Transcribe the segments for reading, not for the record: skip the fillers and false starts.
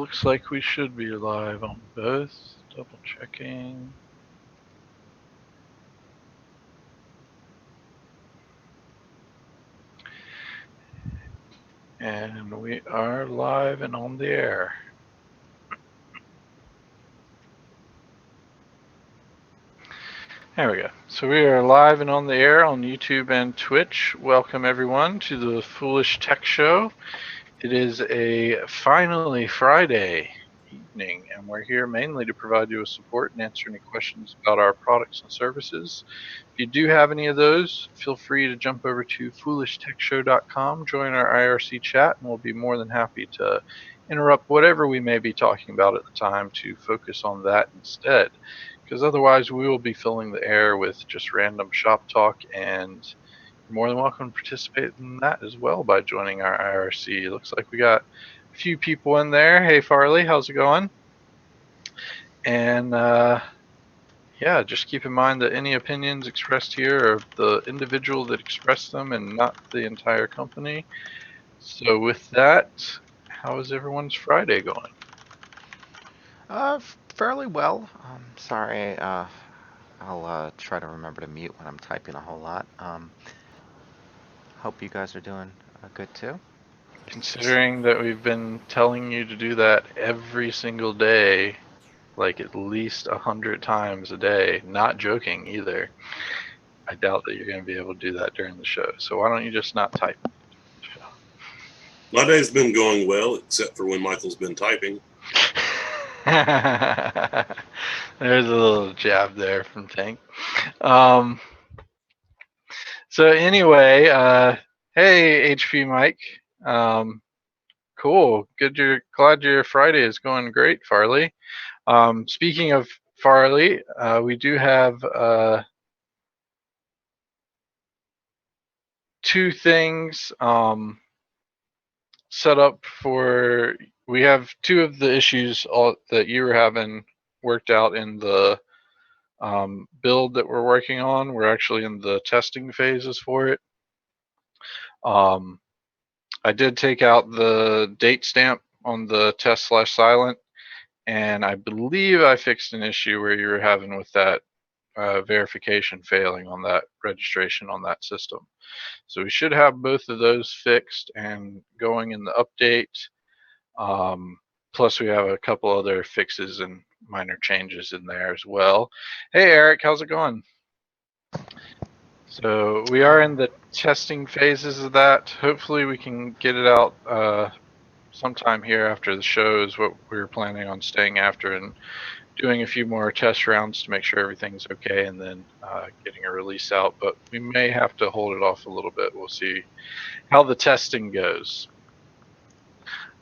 looks like we should be live on both. Double checking. And we are live and on the air. There we go. So we are live and on the air on YouTube and Twitch. Welcome everyone to the Foolish Tech Show. It is a finally Friday evening, and we're here mainly to provide you with support and answer any questions about our products and services. If you do have any of those, feel free to jump over to foolishtechshow.com, join our IRC chat, and we'll be more than happy to interrupt whatever we may be talking about at the time to focus on that instead. Because otherwise, we will be filling the air with just random shop talk, and you're more than welcome to participate in that as well by joining our IRC. Looks like we got a few people in there. Hey, Farley, how's it going? And yeah, just keep in mind that any opinions expressed here are of the individual that expressed them and not the entire company. So with that, how is everyone's Friday going? Fairly well. Sorry, I'll try to remember to mute when I'm typing a whole lot. Hope you guys are doing good too. Considering that we've been telling you to do that every single day, like at least 100 times a day, not joking either, I doubt that you're going to be able to do that during the show. So why don't you just not type? My day's been going well, except for when Michael's been typing. There's a little jab there from Tank. Um, so anyway, hey HP Mike. Cool. Glad your Friday is going great, Farley. Speaking of Farley, we do have two things set up for. We have two of the issues that you were having worked out in the build that we're working on. We're actually in the testing phases for it. Um, I did take out the date stamp on the test/silent, and I believe I fixed an issue where you were having with that verification failing on that registration on that system. So we should have both of those fixed and going in the update. Plus, we have a couple other fixes and minor changes in there as well. Hey, Eric, how's it going? So we are in the testing phases of that. Hopefully, we can get it out sometime here after the show is what we were planning on staying after and doing a few more test rounds to make sure everything's okay and then getting a release out. But we may have to hold it off a little bit. We'll see how the testing goes.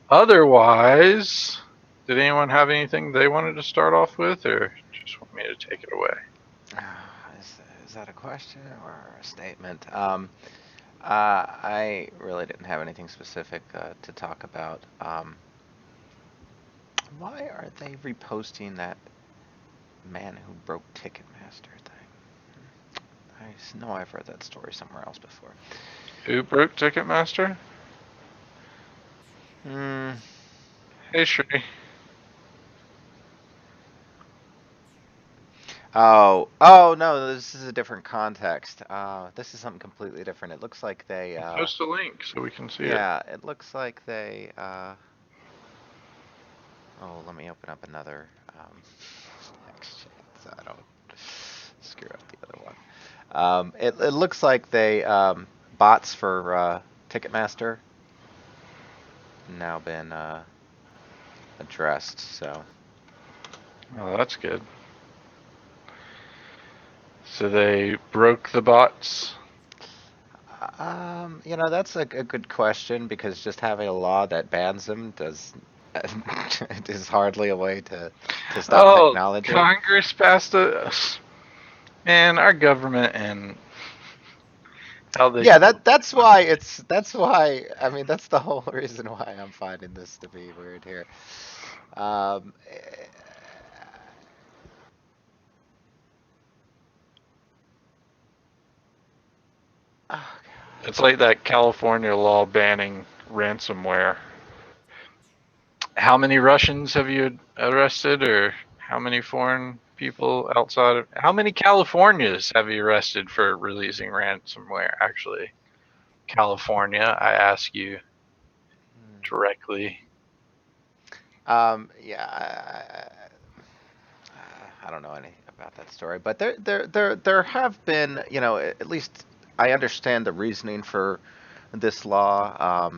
Otherwise, did anyone have anything they wanted to start off with, or just want me to take it away? Is that a question or a statement? I really didn't have anything specific to talk about. Why are they reposting that man who broke Ticketmaster thing? I know I've read that story somewhere else before. Who broke Ticketmaster? Hey, Shree. Oh no, this is a different context. This is something completely different. It looks like they. Post a link so we can see it. Yeah, it looks like they. Oh, let me open up another exchange so I don't screw up the other one. It looks like they bots for Ticketmaster now been addressed. So. Oh, that's good. So they broke the bots? That's a good question because just having a law that bans them does is hardly a way to stop technology. Congress passed a. Man, our government and how they. Yeah, that's why I mean that's the whole reason why I'm finding this to be weird here. Um, eh, oh, It's like that California law banning ransomware. How many Russians have you arrested, or how many foreign people outside of? How many Californias have you arrested for releasing ransomware? Actually, California, I ask you directly. Yeah, I don't know any about that story, but there have been, at least I understand the reasoning for this law.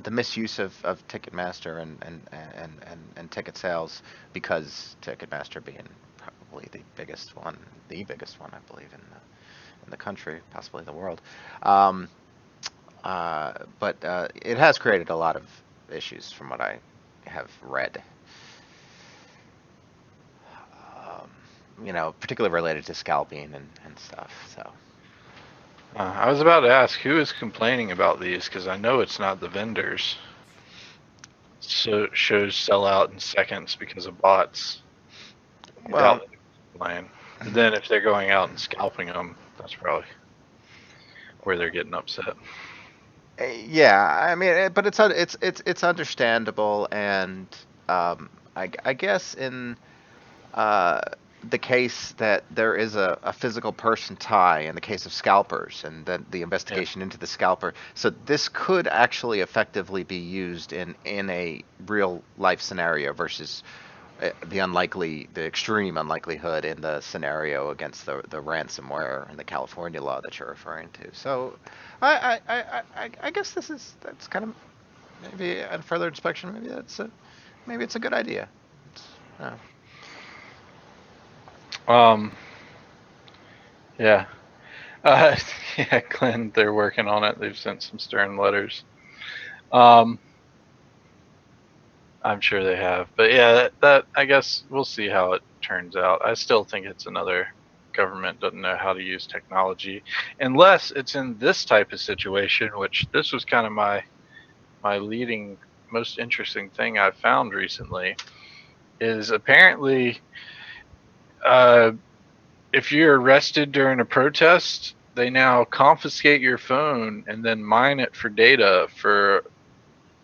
The misuse of Ticketmaster and ticket sales, because Ticketmaster being probably the biggest one, I believe, in the country, possibly the world. Um, but it has created a lot of issues from what I have read. Particularly related to scalping and stuff. So, I was about to ask who is complaining about these, because I know it's not the vendors. So shows sell out in seconds because of bots. well, But then if they're going out and scalping them, that's probably where they're getting upset. yeah, I mean, but it's understandable, and I guess in uh, the case that there is a physical person tie in the case of scalpers, and then the investigation into the scalper. So this could actually effectively be used in a real life scenario versus the extreme unlikelihood in the scenario against the ransomware and the California law that you're referring to. So I guess that's kind of, maybe on further inspection, maybe it's a good idea. Uh, Um, yeah. Uh, yeah, Glenn, they're working on it. They've sent some stern letters. I'm sure they have. But yeah, that I guess we'll see how it turns out. I still think it's another government doesn't know how to use technology, unless it's in this type of situation, which this was kind of my leading most interesting thing I've found recently, is apparently if you're arrested during a protest, they now confiscate your phone and then mine it for data for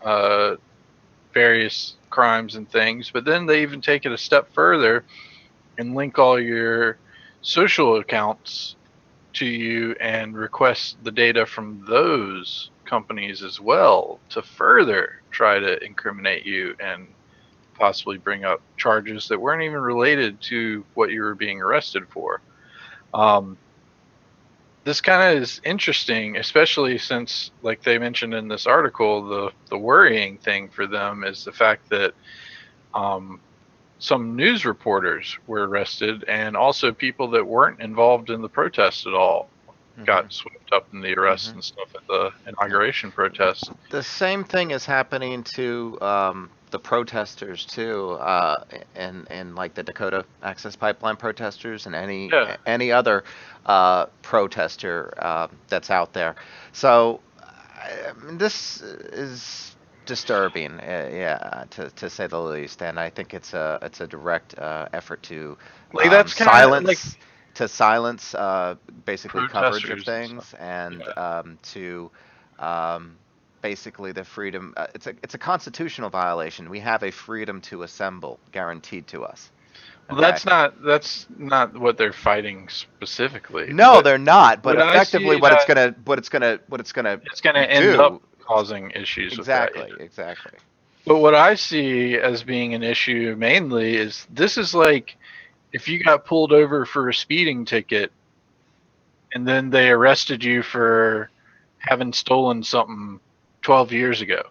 uh, various crimes and things. But then they even take it a step further and link all your social accounts to you and request the data from those companies as well to further try to incriminate you and possibly bring up charges that weren't even related to what you were being arrested for. This kind of is interesting, especially since, like they mentioned in this article, the worrying thing for them is the fact that some news reporters were arrested, and also people that weren't involved in the protest at all got swept up in the arrests and stuff at the inauguration protest. The same thing is happening to the protesters too, and like the Dakota Access Pipeline protesters and any other protester that's out there. So this is disturbing, yeah, to say the least. And I think it's a direct effort to Like that's kind of like silence basically coverage of things, and to basically the freedom. It's a constitutional violation. We have a freedom to assemble guaranteed to us. Well, that's not what they're fighting specifically. No, they're not. But effectively, what it's gonna end up causing issues. Exactly, with that. Exactly. But what I see as being an issue mainly is this is like if you got pulled over for a speeding ticket and then they arrested you for having stolen something 12 years ago.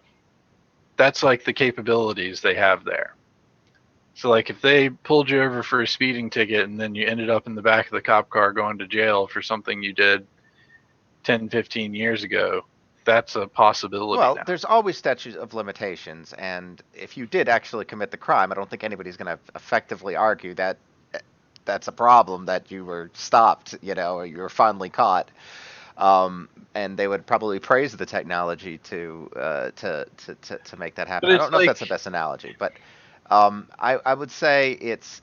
That's like the capabilities they have there. So like if they pulled you over for a speeding ticket and then you ended up in the back of the cop car going to jail for something you did 10, 15 years ago, that's a possibility. Well, now. There's always statutes of limitations, and if you did actually commit the crime, I don't think anybody's going to effectively argue that that's a problem, that you were stopped, or you were finally caught. And they would probably praise the technology to make that happen. I don't know if that's the best analogy, but I would say it's.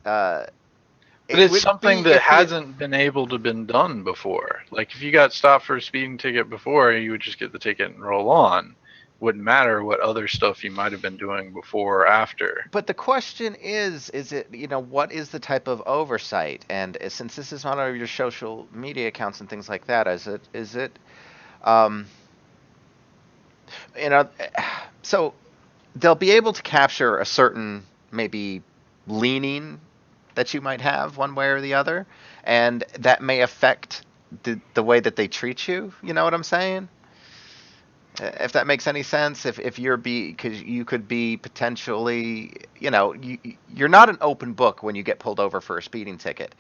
But it's something that hasn't been able to been done before. Like if you got stopped for a speeding ticket before, you would just get the ticket and roll on. wouldn't matter what other stuff you might have been doing before or after. But the question is it, what is the type of oversight? And since this is on your social media accounts and things like that, is it, um, you know, so they'll be able to capture a certain maybe leaning that you might have one way or the other, and that may affect the way that they treat you. You know what I'm saying? If that makes any sense, if you're because you could be potentially, you're not an open book when you get pulled over for a speeding ticket.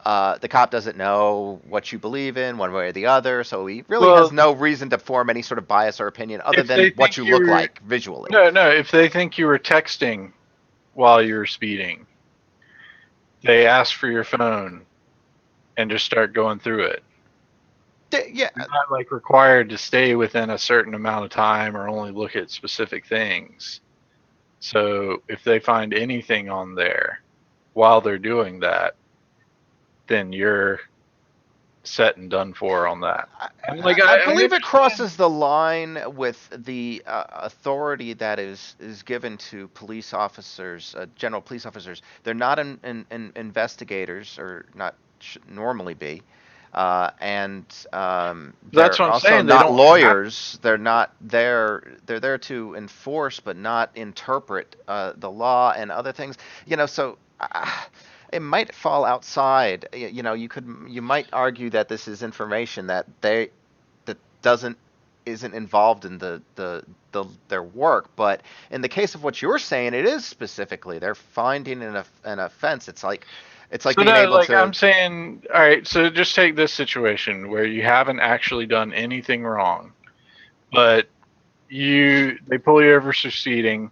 The cop doesn't know what you believe in one way or the other, so he really has Well, no reason to form any sort of bias or opinion other if they than what think you you look were like visually. no, if they think you were texting while you were speeding, they ask for your phone and just start going through it. Yeah, You're not like required to stay within a certain amount of time or only look at specific things. So if they find anything on there while they're doing that, then you're set and done for on that. And like I I believe it understand. crosses the line with the authority that is given to police officers, general police officers. They're not investigators, or not normally be, and That's they're what I'm also saying. They not don't have. lawyers. They're not there. They're there to enforce, but not interpret the law and other things. So. It might fall outside. You might argue that this is information that doesn't isn't involved in their work, but in the case of what you're saying, it is specifically they're finding an offense. It's like So being no, able like to. I'm saying, all right. So just take this situation where you haven't actually done anything wrong, but they pull you over for speeding.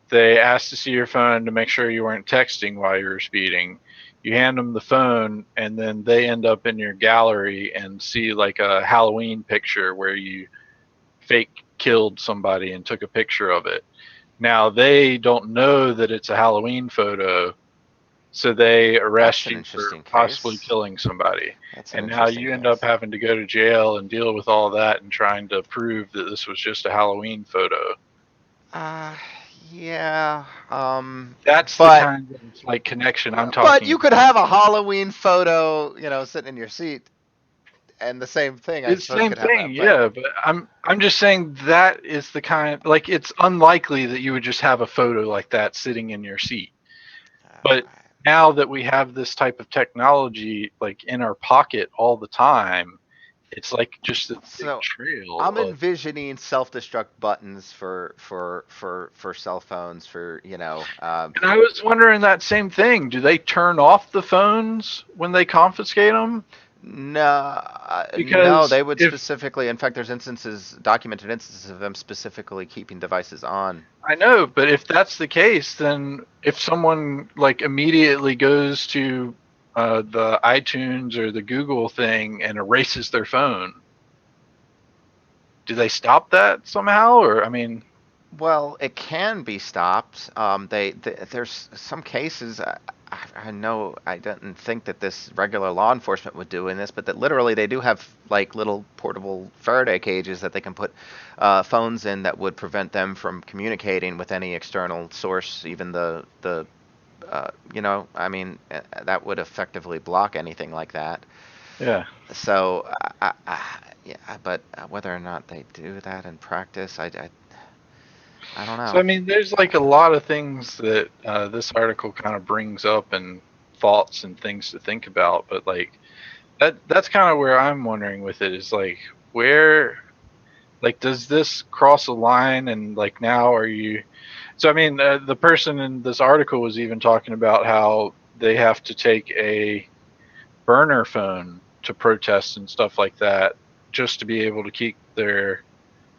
They ask to see your phone to make sure you weren't texting while you were speeding. You hand them the phone, and then they end up in your gallery and see like a Halloween picture where you fake killed somebody and took a picture of it. Now they don't know that it's a Halloween photo, so they That's arrest an you for interesting possibly case. killing somebody. That's an And now interesting you end up case. having to go to jail and deal with all that and trying to prove that this was just a Halloween photo. Uh, yeah. That's the But kind of like connection I'm but talking you could about. have a Halloween photo, sitting in your seat, and the same thing, I It's the suppose, same could happen. thing, But yeah, but I'm just saying that is the kind, like, it's unlikely that you would just have a photo like that sitting in your seat. But now that we have this type of technology like in our pocket all the time, it's like just a big so trail I'm of. envisioning self-destruct buttons for cell phones for And I was wondering that same thing. Do they turn off the phones when they confiscate them? no, no, Because they would if specifically. In fact, there's documented instances of them specifically keeping devices on. I know, but if that's the case, then if someone like immediately goes to the iTunes or the Google thing and erases their phone, do they stop that somehow? Or I mean, Well, it can be stopped. There's some cases. I know I didn't think that this regular law enforcement would do in this, but that literally they do have like little portable Faraday cages that they can put phones in that would prevent them from communicating with any external source, even I mean, that would effectively block anything like that. yeah. So, yeah, but whether or not they do that in practice, I don't So I know. mean, there's like a lot of things that this article kind of brings up and thoughts and things to think about, but like that's kind of where I'm wondering with it is like where like does this cross a line and like now are you so I mean the person in this article was even talking about how they have to take a burner phone to protest and stuff like that just to be able to keep their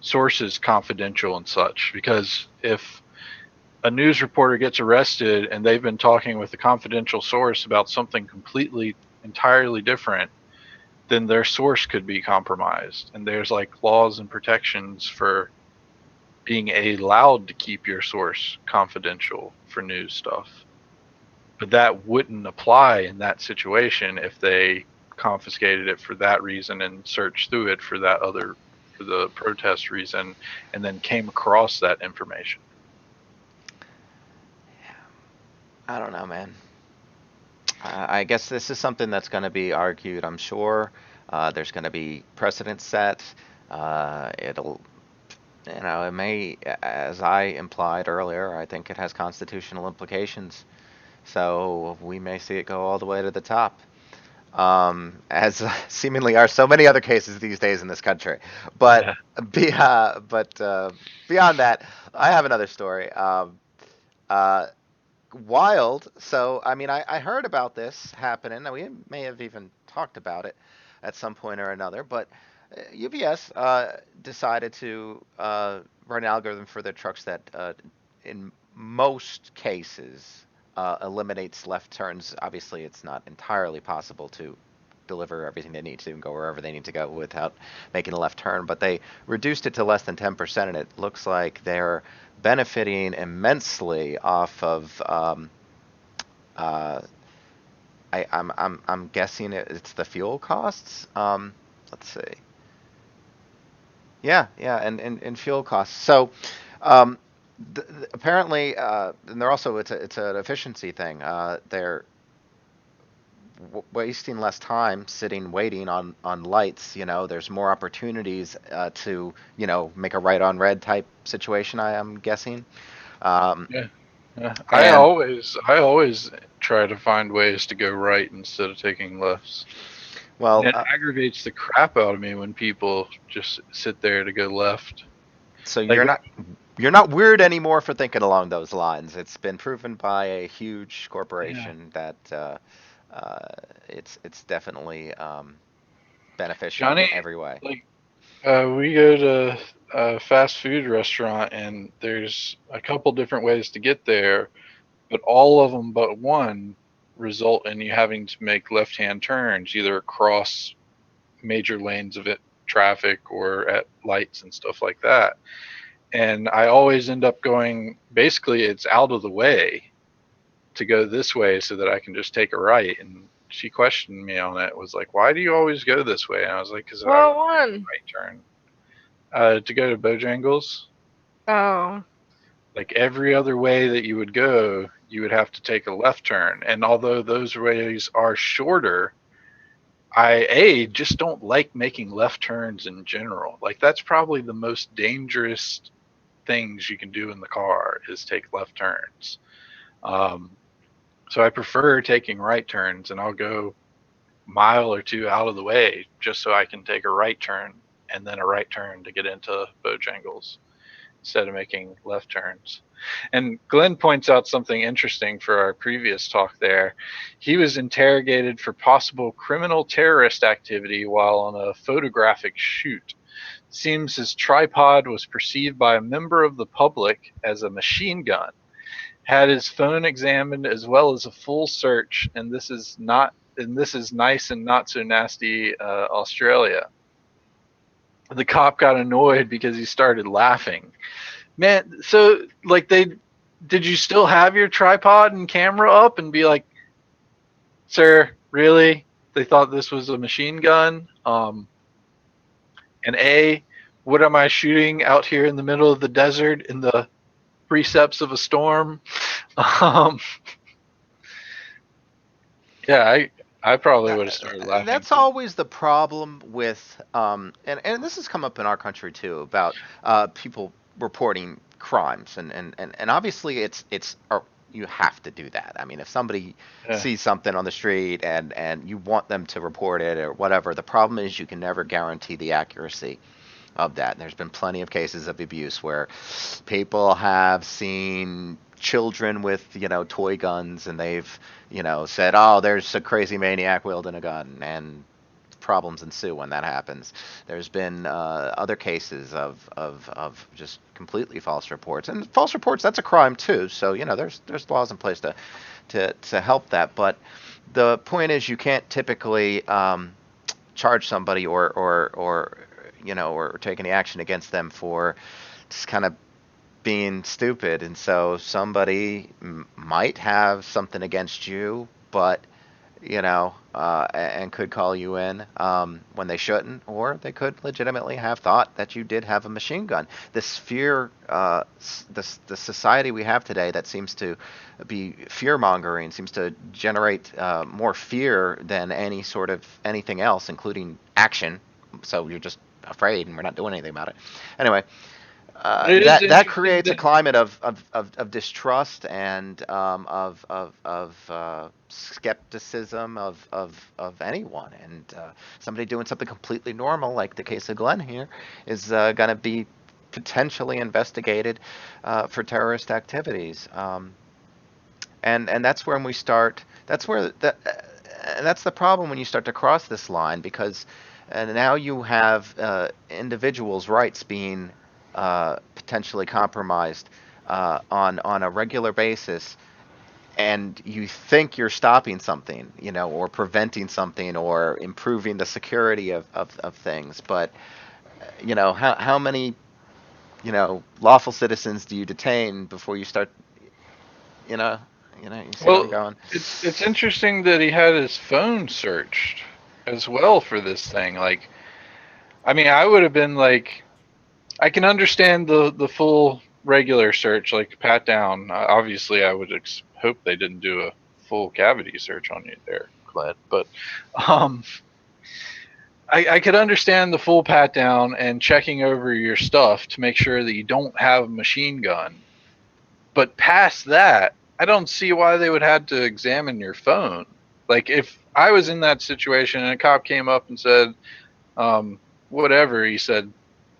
sources confidential and such, because if a news reporter gets arrested and they've been talking with a confidential source about something completely entirely different, then their source could be compromised. And there's like laws and protections for being allowed to keep your source confidential for news stuff. But that wouldn't apply in that situation if they confiscated it for that reason and searched through it for that other for the protest reason, and then came across that information. I don't know, man. I guess this is something that's going to be argued, I'm sure. There's going to be precedent set. It'll, it may, as I implied earlier, I think it has constitutional implications. So we may see it go all the way to the top, as seemingly are so many other cases these days in this country. But beyond that, I have another story. Uh, Wild. So, I mean, I heard about this happening. Now, we may have even talked about it at some point or another, but UPS decided to run an algorithm for their trucks that, in most cases, eliminates left turns. Obviously, it's not entirely possible to deliver everything they need to and go wherever they need to go without making a left turn, but they reduced it to less than 10%, and it looks like they're benefiting immensely off of I'm guessing it's the fuel costs. Let's see. Yeah, and fuel costs. So apparently, and they're also it's an efficiency thing. They're wasting less time sitting waiting on lights. There's more opportunities to make a right on red type situation, I am guessing. Yeah. I And always try to find ways to go right instead of taking lefts. well, And it aggravates the crap out of me when people just sit there to go left. so Like, you're not weird anymore for thinking along those lines. It's been proven by a huge yeah, corporation that it's definitely beneficial in Johnny, every way. like, we go to a fast food restaurant, and there's a couple different ways to get there, but all of them but one result in you having to make left-hand turns, either across major lanes of traffic or at lights and stuff like that. And I always end up going, basically, it's out of the way to go this way so that I can just take a right. And she questioned me on it, was like, why do you always go this way? And I was like, because I What want one? a right turn. To go to Bojangles, Oh. like every other way that you would go, you would have to take a left turn. And although those ways are shorter, I just don't like making left turns in general. Like, that's probably the most dangerous things you can do in the car is take left turns. Um, so I prefer taking right turns, and I'll go a mile or two out of the way just so I can take a right turn and then a right turn to get into Bojangles instead of making left turns. And Glenn points out something interesting for our previous talk there. He was interrogated for possible criminal terrorist activity while on a photographic shoot. Seems his tripod was perceived by a member of the public as a machine gun. Had his phone examined as well as a full search, and this is nice and not so nasty Australia. The cop got annoyed because he started laughing. Man, so like did you still have your tripod and camera up and be like, "Sir, really? They thought this was a machine gun?" And what am I shooting out here in the middle of the desert in the precepts of a storm? Um, yeah, I probably would have started laughing That's too. always the problem with, and this has come up in our country too about people reporting crimes, and obviously you have to do that. I mean, if somebody Yeah, sees something on the street and you want them to report it or whatever, the problem is you can never guarantee the accuracy of that. And there's been plenty of cases of abuse where people have seen children with toy guns, and they've said, oh, there's a crazy maniac wielding a gun, and problems ensue when that happens. There's been other cases of just completely false reports, and false reports, that's a crime too. So there's laws in place to help that. But the point is, you can't typically charge somebody or take any action against them for just kind of being stupid. And so somebody might have something against you, but and could call you in when they shouldn't, or they could legitimately have thought that you did have a machine gun. This fear, the society we have today that seems to be fear mongering, seems to generate more fear than any sort of anything else, including action. So you're just afraid, and we're not doing anything about it. Anyway, It is that interesting creates a that climate of distrust and of skepticism of anyone, and somebody doing something completely normal, like the case of Glenn here, is going to be potentially investigated for terrorist activities. And that's when we start. That's the problem when you start to cross this line, because now you have individuals' rights being potentially compromised on a regular basis, and you think you're stopping something, or preventing something, or improving the security of things, but how many lawful citizens do you detain before you start, you know you see where I'm well, going? it's interesting that he had his phone searched as well for this thing. Like, I mean, I would have been like, I can understand the full regular search, like pat down. Obviously, I would hope they didn't do a full cavity search on you there, Glenn. But um, I could understand the full pat down and checking over your stuff to make sure that you don't have a machine gun. But past that, I don't see why they would have to examine your phone. Like, if I was in that situation and a cop came up and said, whatever he said,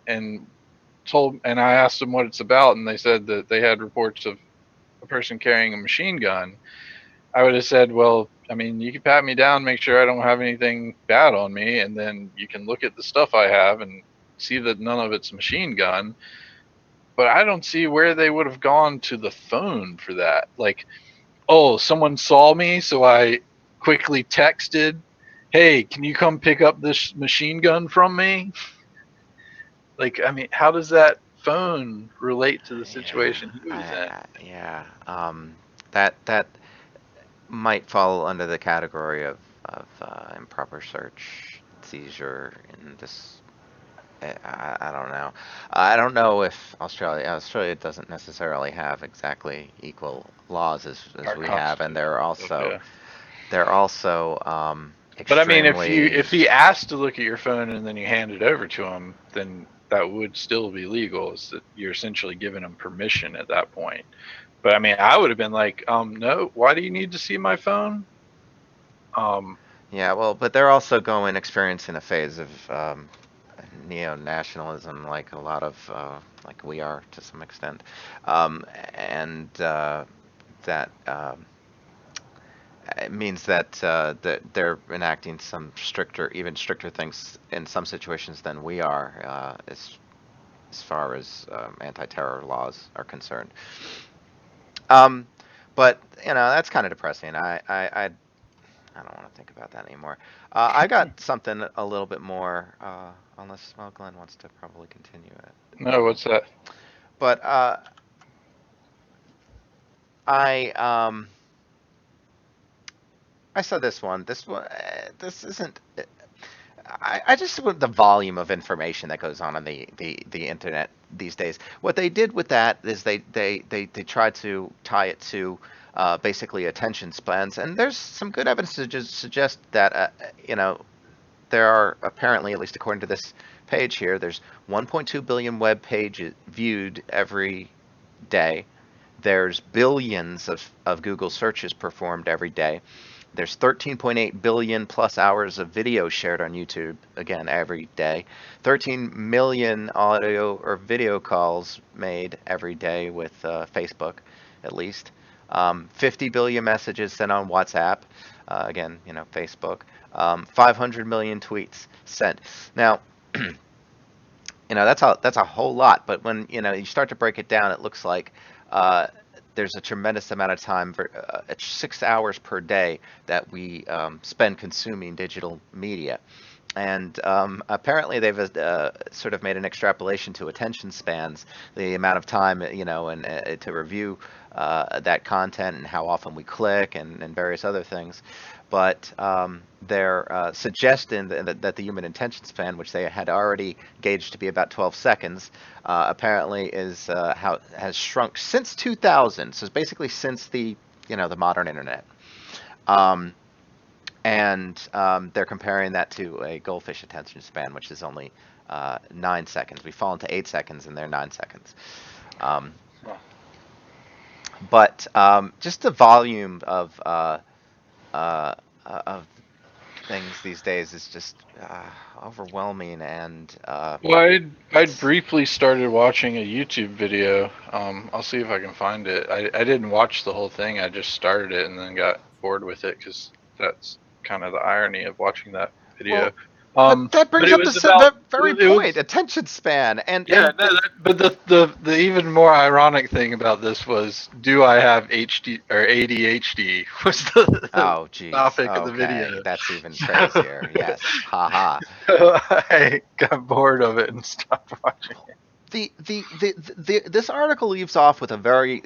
and and I asked them what it's about, and they said that they had reports of a person carrying a machine gun, I would have said, well, I mean, you can pat me down, make sure I don't have anything bad on me, and then you can look at the stuff I have and see that none of it's machine gun. But I don't see where they would have gone to the phone for that. Like, oh, someone saw me, so I quickly texted, hey, can you come pick up this machine gun from me? Like, I mean, how does that phone relate to the Yeah, situation he was in? yeah. That might fall under the category of improper search, seizure in this. I don't know. I don't know if Australia doesn't necessarily have exactly equal laws as Our we have, and constitution. Okay. they're also But I mean, if you extremely. if he asked to look at your phone and then you hand it over to him, then that would still be legal. It's that you're essentially giving him permission at that point. But I mean, I would have been like, no, why do you need to see my phone? Um, Yeah, well, but they're also experiencing a phase of neo-nationalism, like a lot of, like we are to some extent, and that it means that they're enacting some even stricter things in some situations than we are, as far as anti-terror laws are concerned. Um, but that's kind of depressing. I don't want to think about that anymore. I got something a little bit more, unless, well, Glenn wants to probably continue it. no, what's that? But I um, I saw this one. This isn't. I just want the volume of information that goes on the internet these days. What they did with that is they tried to tie it to basically attention spans, and there's some good evidence to just suggest that there are apparently, at least according to this page here, there's 1.2 billion web pages viewed every day. There's billions of Google searches performed every day. There's 13.8 billion plus hours of video shared on YouTube, again, every day. 13 million audio or video calls made every day with Facebook, at least. 50 billion messages sent on WhatsApp, again, Facebook. 500 million tweets sent. Now, that's a whole lot. But when you start to break it down, it looks like uh, there's a tremendous amount of time, 6 hours per day, that we spend consuming digital media. And apparently they've sort of made an extrapolation to attention spans, the amount of time, and to review that content, and how often we click, and various other things. but their suggestion that the human attention span, which they had already gauged to be about 12 seconds, apparently has shrunk since 2000. So it's basically since the modern internet. They're comparing that to a goldfish attention span, which is only 9 seconds. We fall into 8 seconds, and they're 9 seconds. But just the volume of things these days is just overwhelming, and Well, I'd briefly started watching a YouTube video. I'll see if I can find it. I didn't watch the whole thing. I just started it and then got bored with it because that's kind of the irony of watching that video. that brings up the very point, attention span, and but the even more ironic thing about this was, do I have HD or ADHD? Was the topic of the video. That's even crazier. Yes, haha. I got bored of it and stopped watching it. This article leaves off with a very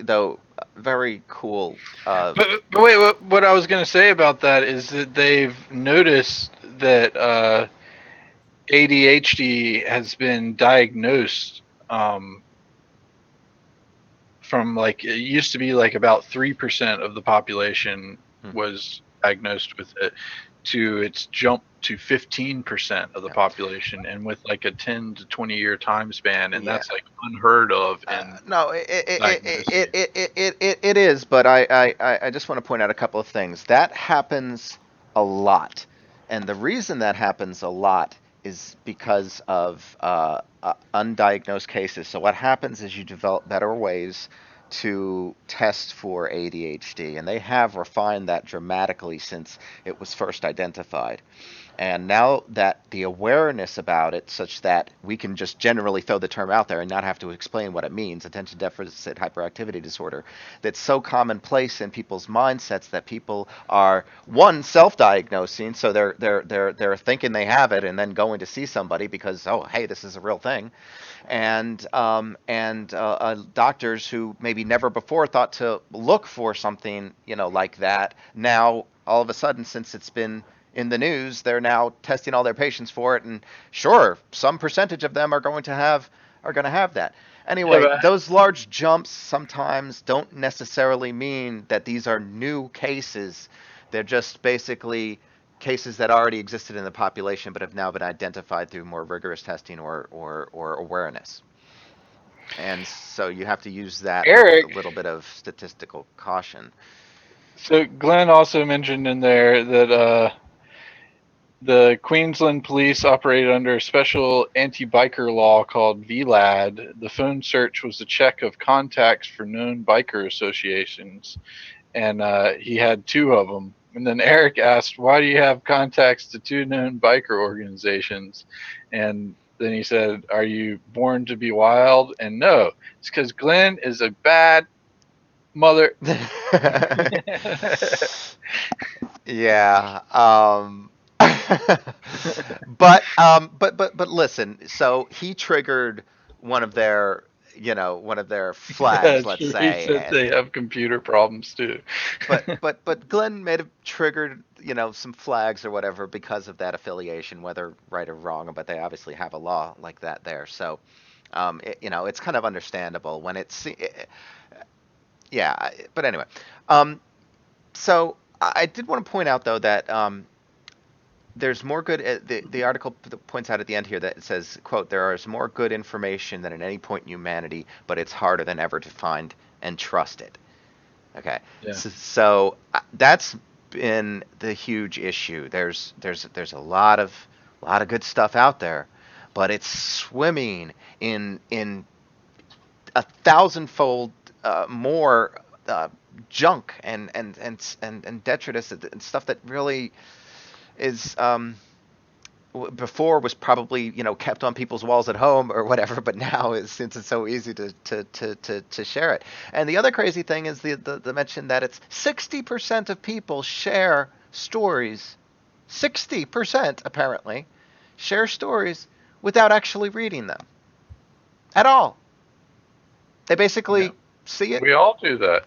cool. But wait, what I was going to say about that is that they've noticed that ADHD has been diagnosed from, like, it used to be like about 3% of the population was diagnosed with it, to its jump to 15% of the population, and with like a 10 to 20 year time span, and that's like unheard of. No, it is, but I just want to point out a couple of things. That happens a lot, and the reason that happens a lot is because of undiagnosed cases. So what happens is you develop better ways to test for ADHD, and they have refined that dramatically since it was first identified. And now that the awareness about it, such that we can just generally throw the term out there and not have to explain what it means, attention deficit hyperactivity disorder, that's so commonplace in people's mindsets that people are, one, self-diagnosing, so they're thinking they have it and then going to see somebody because, oh, hey, this is a real thing, and doctors who maybe never before thought to look for something like that, now all of a sudden, since it's been in the news, they're now testing all their patients for it, and sure, some percentage of them are going to have that. Anyway, those large jumps sometimes don't necessarily mean that these are new cases. They're just basically cases that already existed in the population but have now been identified through more rigorous testing or awareness. And so you have to use that with a little bit of statistical caution. So Glenn also mentioned in there that the Queensland police operated under a special anti-biker law called VLAD. The phone search was a check of contacts for known biker associations, and he had 2 of them. And then Eric asked, why do you have contacts to 2 known biker organizations? And then he said, are you born to be wild? And no, it's because Glenn is a bad mother. Yeah. But listen, so he triggered one of their flags, let's say. He said they have computer problems too. but Glenn may have triggered some flags or whatever because of that affiliation, whether right or wrong, but they obviously have a law like that there. So it's kind of understandable when yeah, but anyway. So I did want to point out though that there's more good. The article points out at the end here that it says, quote, there is more good information than at any point in humanity, but it's harder than ever to find and trust it. Okay. Yeah. So that's been the huge issue. There's a lot of good stuff out there, but it's swimming in 1,000-fold more junk and detritus and stuff that really is before was probably kept on people's walls at home or whatever, but now since it's so easy to share it. And the other crazy thing is the mention that it's 60% of people share stories. 60% apparently share stories without actually reading them at all. They basically see it. We all do that.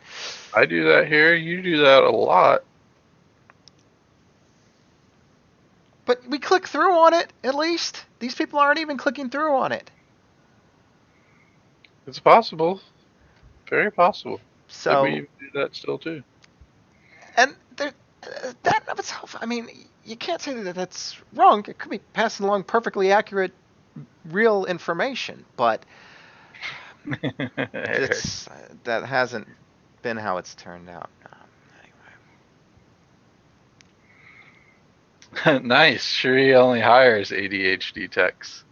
I do that here. You do that a lot. But we click through on it, at least. These people aren't even clicking through on it. It's possible. Very possible. That we So, even do that still too. and there, that of itself, I mean, you can't say that that's wrong. It could be passing along perfectly accurate, real information, but it's that hasn't been how it's turned out. Anyway. Nice. Sure, only hires ADHD techs.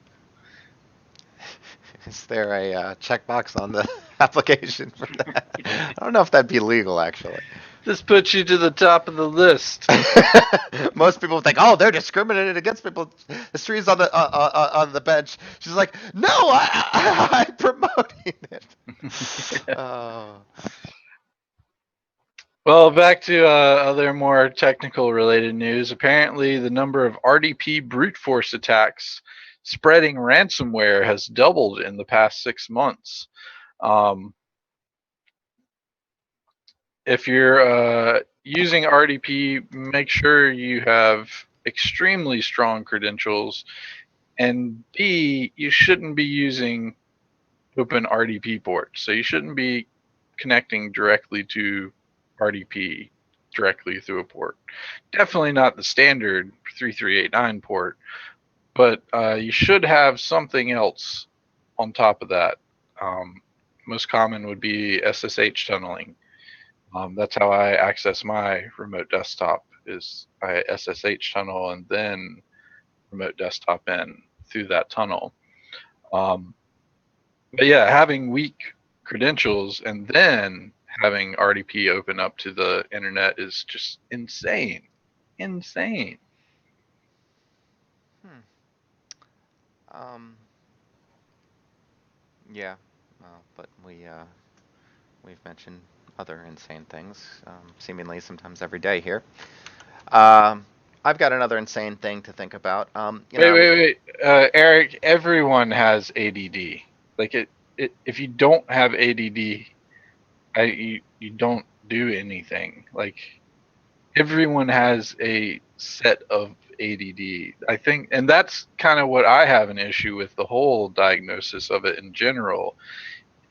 Is there a checkbox on the application for that? I don't know if that'd be legal, actually. This puts you to the top of the list. Most people think, "Oh, they're discriminated against people." History's on the bench. She's like, "No, I'm promoting it." Well, back to other more technical related news. Apparently, the number of RDP brute force attacks spreading ransomware has doubled in the past 6 months. If you're using RDP, make sure you have extremely strong credentials, and B, you shouldn't be using open RDP ports. So you shouldn't be connecting directly to RDP directly through a port. Definitely not the standard 3389 port, but you should have something else on top of that. Most common would be SSH tunneling. That's how I access my remote desktop. Is I SSH tunnel and then remote desktop in through that tunnel. But yeah, having weak credentials and then having RDP open up to the internet is just insane. Insane. Yeah, but we've mentioned other insane things, seemingly sometimes every day here. I've got another insane thing to think about. Wait. Eric, everyone has ADD. Like if you don't have ADD, you don't do anything. Like everyone has a set of ADD. I think, and that's kind of what I have an issue with the whole diagnosis of it in general,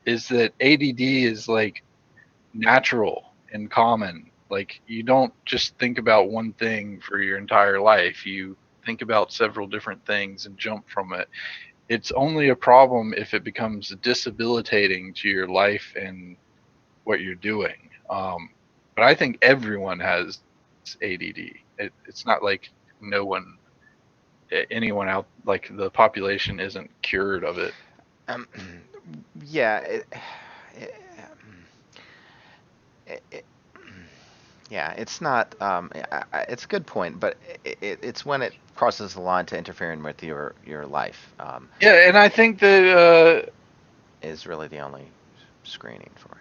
is that ADD is like natural and common. Like you don't just think about one thing for your entire life. You think about several different things and jump from it. It's only a problem if it becomes debilitating to your life and what you're doing. But I think everyone has ADD. It's not like anyone out, like the population isn't cured of it. Yeah, yeah, it's not. It's a good point, but it's when it crosses the line to interfering with your life. Yeah, and I think that is really the only screening for it.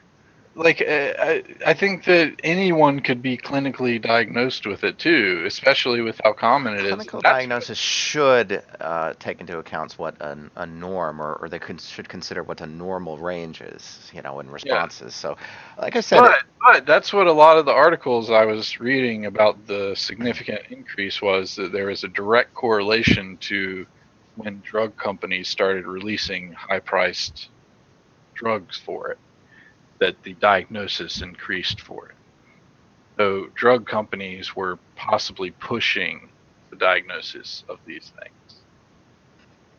Like I think that anyone could be clinically diagnosed with it too, especially with how common it is. Clinical diagnosis should take into account what a norm, or they should consider what a normal range is, in responses. Yeah. So, like I said, but that's what a lot of the articles I was reading about the significant increase was, that there is a direct correlation to when drug companies started releasing high-priced drugs for it, that the diagnosis increased for it. So drug companies were possibly pushing the diagnosis of these things.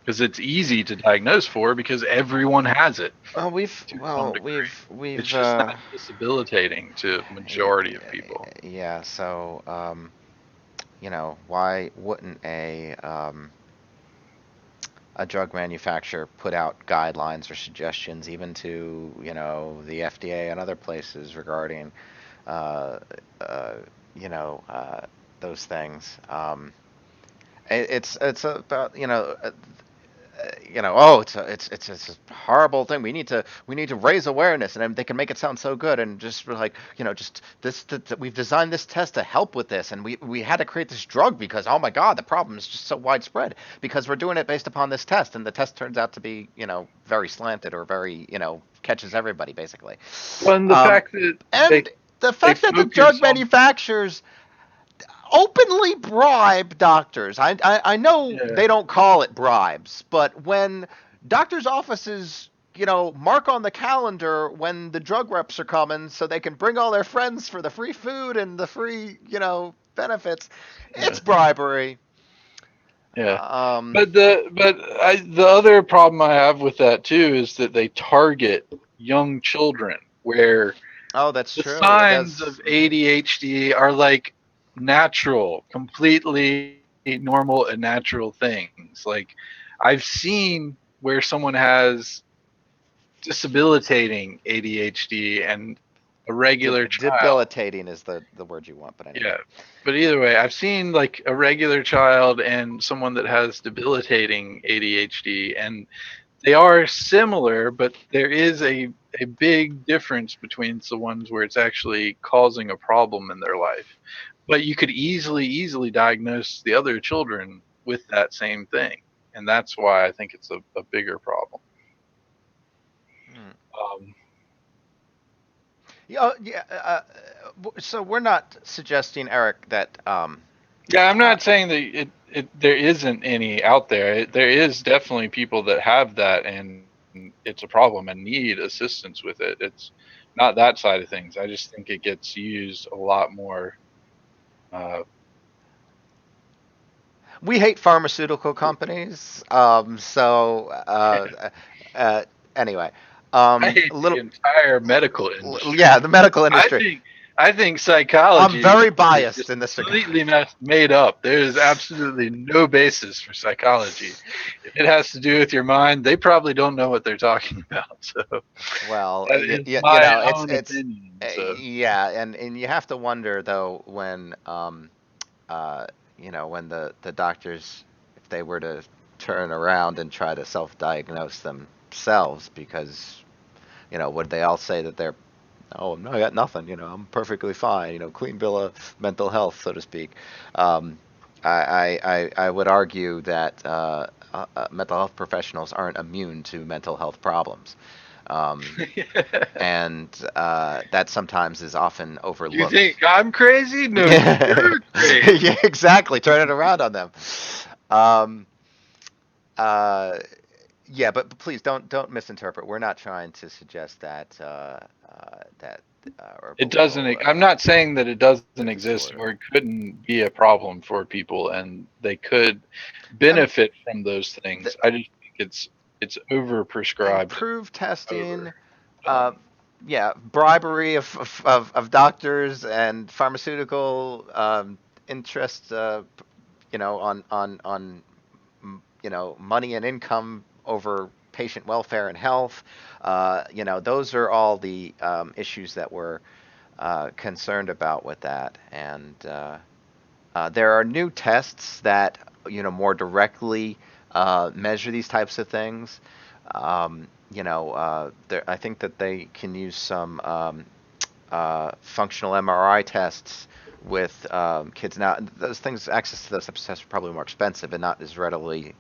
Because it's easy to diagnose for, because everyone has it. We've it's just not debilitating to majority of people. Yeah, so why wouldn't a drug manufacturer put out guidelines or suggestions, even to the FDA and other places, regarding those things? It's about it's a horrible thing. We need to raise awareness, and they can make it sound so good, and just like just this we've designed this test to help with this, and we had to create this drug because, oh my God, the problem is just so widespread because we're doing it based upon this test, and the test turns out to be very slanted, or very catches everybody basically. Well, and the fact that the drug manufacturers openly bribe doctors. I know Yeah. they don't call it bribes, but when doctors' offices, mark on the calendar when the drug reps are coming so they can bring all their friends for the free food and the free, benefits, Yeah. it's bribery. Yeah. Um, The other problem I have with that too is that they target young children where oh, that's the true. It signs does. of ADHD are like natural, completely normal and natural things. Like I've seen where someone has disabilitating ADHD and a regular child. Debilitating is the word you want, but anyway. Yeah. But either way, I've seen like a regular child and someone that has debilitating ADHD, and they are similar, but there is a big difference between the ones where it's actually causing a problem in their life. But you could easily diagnose the other children with that same thing. And that's why I think it's a bigger problem. Hmm. Um, Yeah, yeah. So we're not suggesting, Eric, that yeah, I'm uh, not saying that there isn't any out there. There is definitely people that have that, and it's a problem and need assistance with it. It's not that side of things. I just think it gets used a lot more. Uh, we hate pharmaceutical companies. Uh, anyway, I a hate the little, entire medical yeah, industry. the medical I industry. think I think I'm psychology very is biased just in this regard. completely made up. There is absolutely no basis for psychology. If it has to do with your mind, they probably don't know what they're talking about. So Well, that is you my know, own opinion. So yeah, and you have to wonder though when uh, when the doctors, if they were to turn around and try to self-diagnose themselves, because would they all say that they're, oh no, I got nothing, I'm perfectly fine, clean bill of mental health, so to speak. Um, I would argue that mental health professionals aren't immune to mental health problems. Um, and that sometimes is often you overlooked. think I'm crazy? No, Yeah, you're crazy. exactly. Turn it around on them. Um, uh, yeah, but please don't misinterpret. We're not trying to suggest that that or It belittle doesn't. I'm not saying that it doesn't the exist or disorder. it couldn't be a problem for people, and they could I mean, benefit from those the things. I just think it's over prescribed and improved testing, uh, overdone. yeah, bribery of doctors and pharmaceutical interest, on money and income over patient welfare and health. Those are all the issues that we're concerned about with that. And there are new tests that more directly measure these types of things. I think that they can use some functional MRI tests with kids. Now, those things, access to those types of tests are probably more expensive and not as readily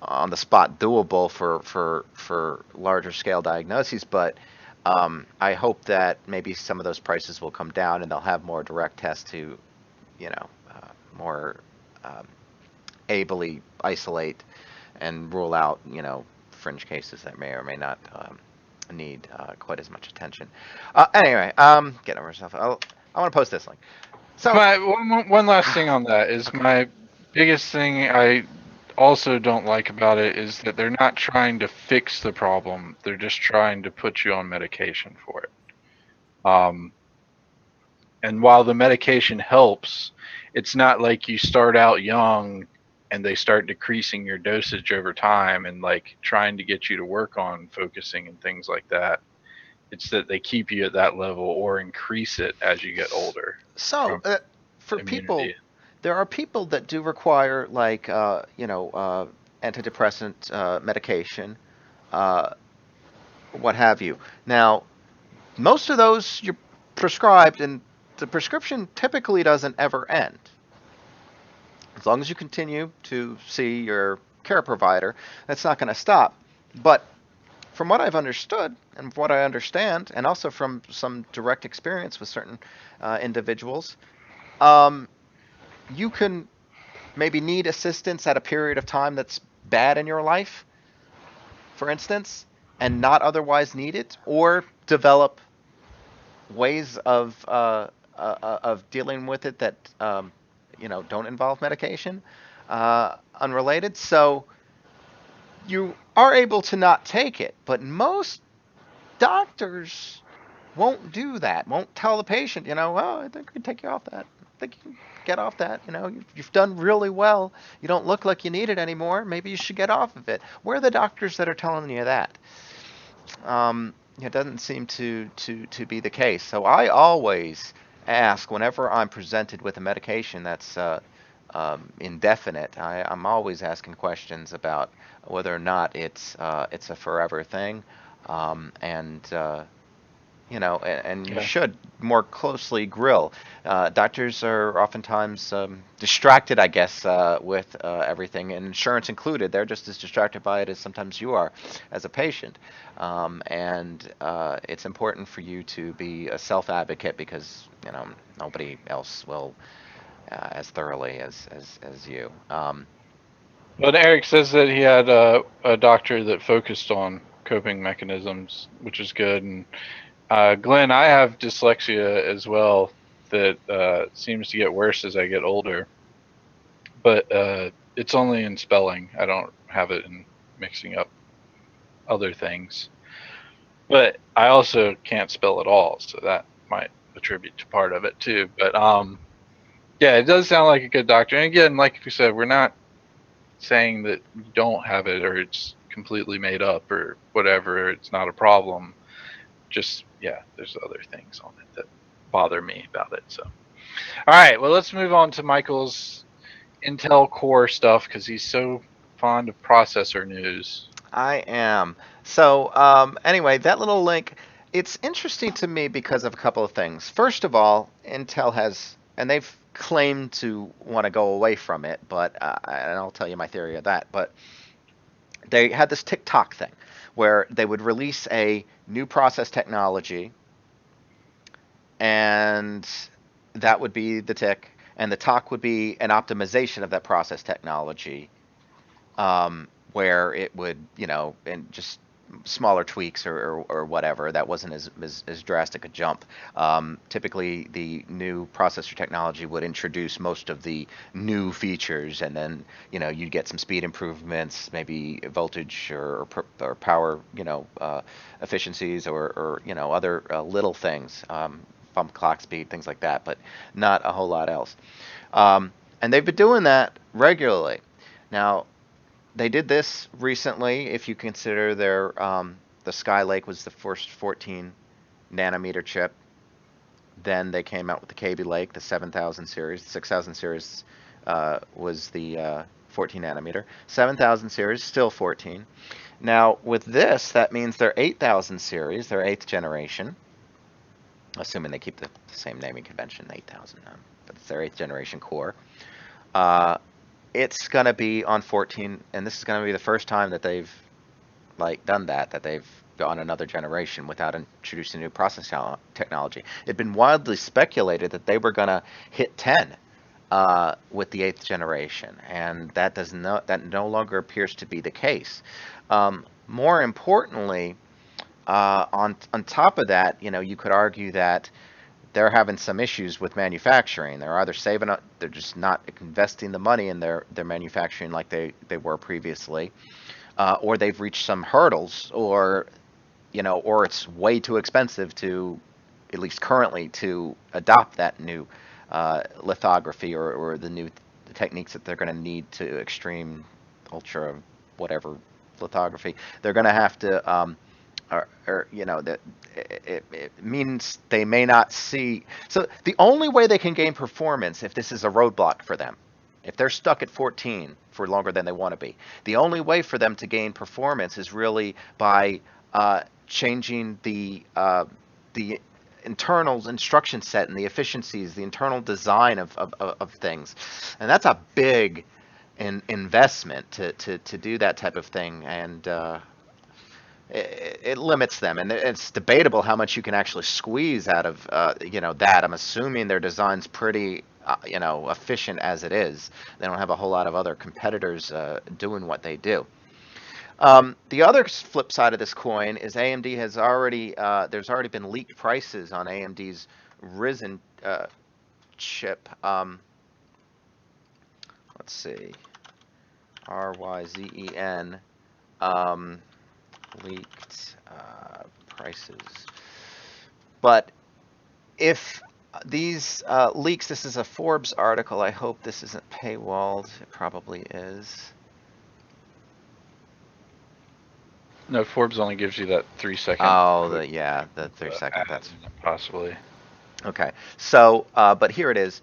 on the spot doable for larger scale diagnoses. But I hope that maybe some of those prices will come down and they'll have more direct tests to, more um, ably isolate and rule out, fringe cases that may or may not need quite as much attention. Anyway, getting over myself. I want to post this link. So, My one last thing on that is okay. my biggest thing I also don't like about it is that they're not trying to fix the problem. They're just trying to put you on medication for it. Um, and while the medication helps, it's not like you start out young and they start decreasing your dosage over time and like trying to get you to work on focusing and things like that. It's that they keep you at that level or increase it as you get older So, from for people, immunity. there are people that do require like antidepressant medication, uh, what have you. Now, most of those you're prescribed, and the prescription typically doesn't ever end. As long as you continue to see your care provider, that's not going to stop. But from what I've understood and what I understand, and also from some direct experience with certain individuals, um, you can maybe need assistance at a period of time that's bad in your life, for instance, and not otherwise need it, or develop ways of dealing with it that don't involve medication, unrelated. So you are able to not take it, but most doctors won't do that. Won't tell the patient, well, I think we can take you off that. I think you can get off that. You've done really well. You don't look like you need it anymore. Maybe you should get off of it. Where are the doctors that are telling you that? It doesn't seem to be the case. So I always ask whenever I'm presented with a medication that's indefinite. I'm always asking questions about whether or not it's a forever thing, and and you Yeah. should more closely grill. Doctors are oftentimes distracted, I guess, with everything, and insurance included. They're just as distracted by it as sometimes you are as a patient. And it's important for you to be a self-advocate because, nobody else will as thoroughly as you. But Eric says that he had a doctor that focused on coping mechanisms, which is good. And Glenn, I have dyslexia as well that seems to get worse as I get older. But it's only in spelling. I don't have it in mixing up other things. But I also can't spell at all, so that might attribute to part of it too. But yeah, it does sound like a good doctor. And again, like you said, we're not saying that you don't have it or it's completely made up or whatever. It's not a problem. Just yeah, there's other things on it that bother me about it. So all right, well let's move on to Michael's Intel Core stuff because he's so fond of processor news. I am. So, anyway, that little link, it's interesting to me because of a couple of things. First of all, Intel has, and they've claimed to want to go away from it, but, and I'll tell you my theory of that, but they had this tick-tock thing where they would release a new process technology, and that would be the tick, and the talk would be an optimization of that process technology, where it would, and just smaller tweaks or whatever. That wasn't as drastic a jump. Typically, the new processor technology would introduce most of the new features, and then you'd get some speed improvements, maybe voltage or power, efficiencies or other little things, bump clock speed, things like that, but not a whole lot else. And they've been doing that regularly. Now, they did this recently. If you consider their the Skylake was the first 14 nanometer chip. Then they came out with the Kaby Lake, the 7000 series. The 6000 series was the 14 nanometer. 7000 series still 14. Now with this, that means their 8000 series, their 8th generation, assuming they keep the same naming convention, 8000, but it's their 8th generation core. It's going to be on 14, and this is going to be the first time that they've done that they've gone another generation without introducing new process technology. It'd been wildly speculated that they were going to hit 10 with the 8th generation, and that no longer appears to be the case. More importantly, on top of that, you could argue that they're having some issues with manufacturing. They're either saving up, they're just not investing the money in their manufacturing like they were previously, or they've reached some hurdles, or it's way too expensive to, at least currently, to adopt that new lithography or the new techniques that they're going to need to extreme, ultra, whatever lithography. They're going to have to that it means they may not see. So the only way they can gain performance, if this is a roadblock for them, if they're stuck at 14 for longer than they want to be, the only way for them to gain performance is really by changing the internal instruction set and the efficiencies, the internal design of things, and that's a big investment to do that type of thing. And it limits them, and it's debatable how much you can actually squeeze out of that. I'm assuming their design's pretty efficient as it is. They don't have a whole lot of other competitors doing what they do. The other flip side of this coin is AMD has already there's already been leaked prices on AMD's Ryzen chip. Let's see, RYZEN leaked prices. But if these leaks, this is a Forbes article. I hope this isn't paywalled. It probably is. No, Forbes only gives you that 3-second. Oh, the 3-second. That's possibly. Okay. So, but here it is.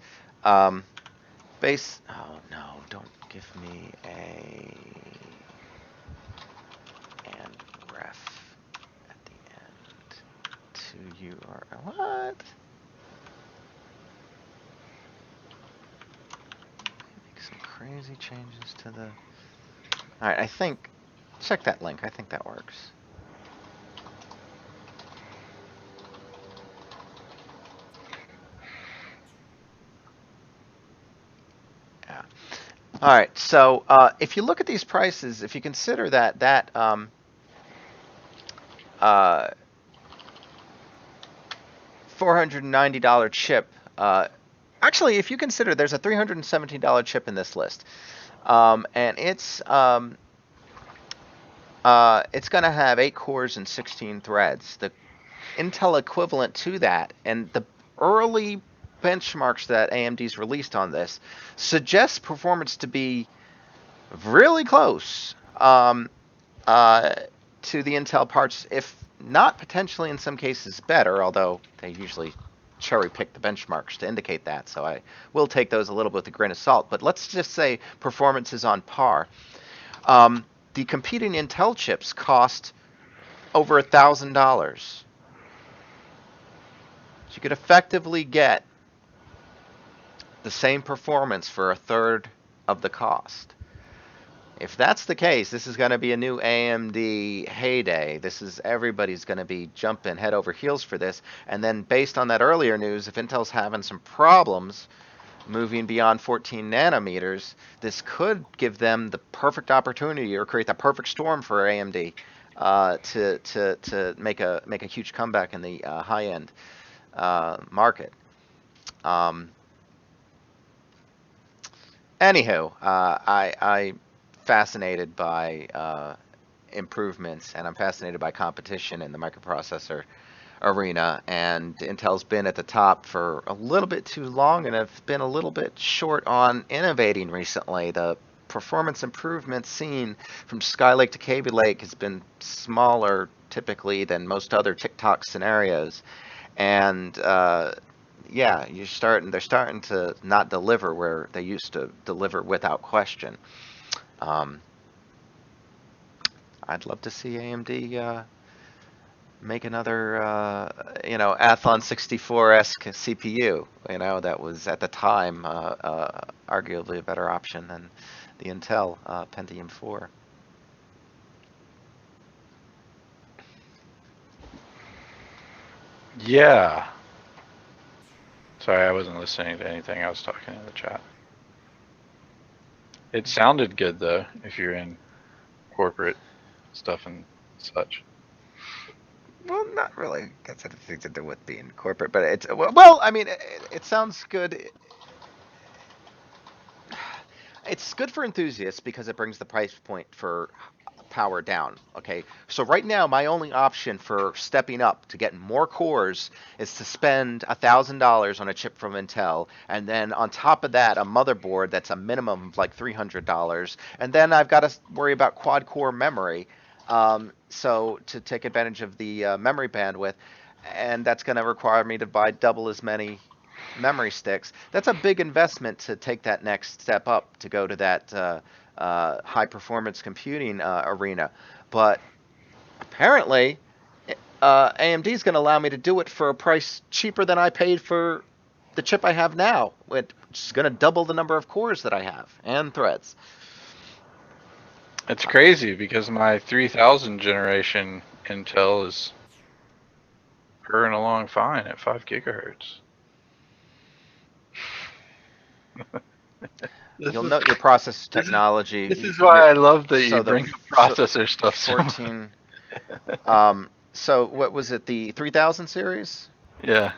Base. Oh no! Don't give me and ref at the end to URL. What? Make some crazy changes to the. All right. I think. Check that link. I think that works. Yeah. All right. So if you look at these prices, if you consider that $490 chip, actually, if you consider there's a $317 chip in this list, and it's going to have 8 cores and 16 threads. The Intel equivalent to that, and the early benchmarks that AMD's released on this suggest performance to be really close to the Intel parts, if not potentially in some cases better, although they usually cherry pick the benchmarks to indicate that, so I will take those a little bit with a grain of salt. But let's just say performance is on par. The competing Intel chips cost over $1,000. So you could effectively get the same performance for a third of the cost. If that's the case, this is going to be a new AMD heyday. Everybody's going to be jumping head over heels for this. And then based on that earlier news, if Intel's having some problems moving beyond 14 nanometers, this could give them the perfect opportunity or create the perfect storm for AMD to make a huge comeback in the high end market. Anywho, I'm fascinated by improvements, and I'm fascinated by competition in the microprocessor arena, and Intel's been at the top for a little bit too long and have been a little bit short on innovating recently. The performance improvements seen from Skylake to Kaby Lake has been smaller typically than most other TikTok scenarios, and they're starting to not deliver where they used to deliver without question. I'd love to see AMD make another, Athlon 64-esque CPU, that was at the time arguably a better option than the Intel Pentium 4. Yeah. Sorry, I wasn't listening to anything. I was talking in the chat. It sounded good, though, if you're in corporate stuff and such. Well, not really. That's anything to do with being corporate, but it's it sounds good. It's good for enthusiasts because it brings the price point for power down. Okay, so right now my only option for stepping up to get more cores is to spend $1,000 on a chip from Intel, and then on top of that a motherboard that's a minimum of like $300, and then I've got to worry about quad core memory. So to take advantage of the memory bandwidth, and that's going to require me to buy double as many memory sticks. That's a big investment to take that next step up to go to that high performance computing arena. But apparently AMD is going to allow me to do it for a price cheaper than I paid for the chip I have now, which is going to double the number of cores that I have and threads. It's crazy because my 3000 generation Intel is purring along fine at 5 gigahertz. You'll note your processor technology. This is why I love that so you bring up processor stuff. 14. So what was it? The 3000 series? Yeah.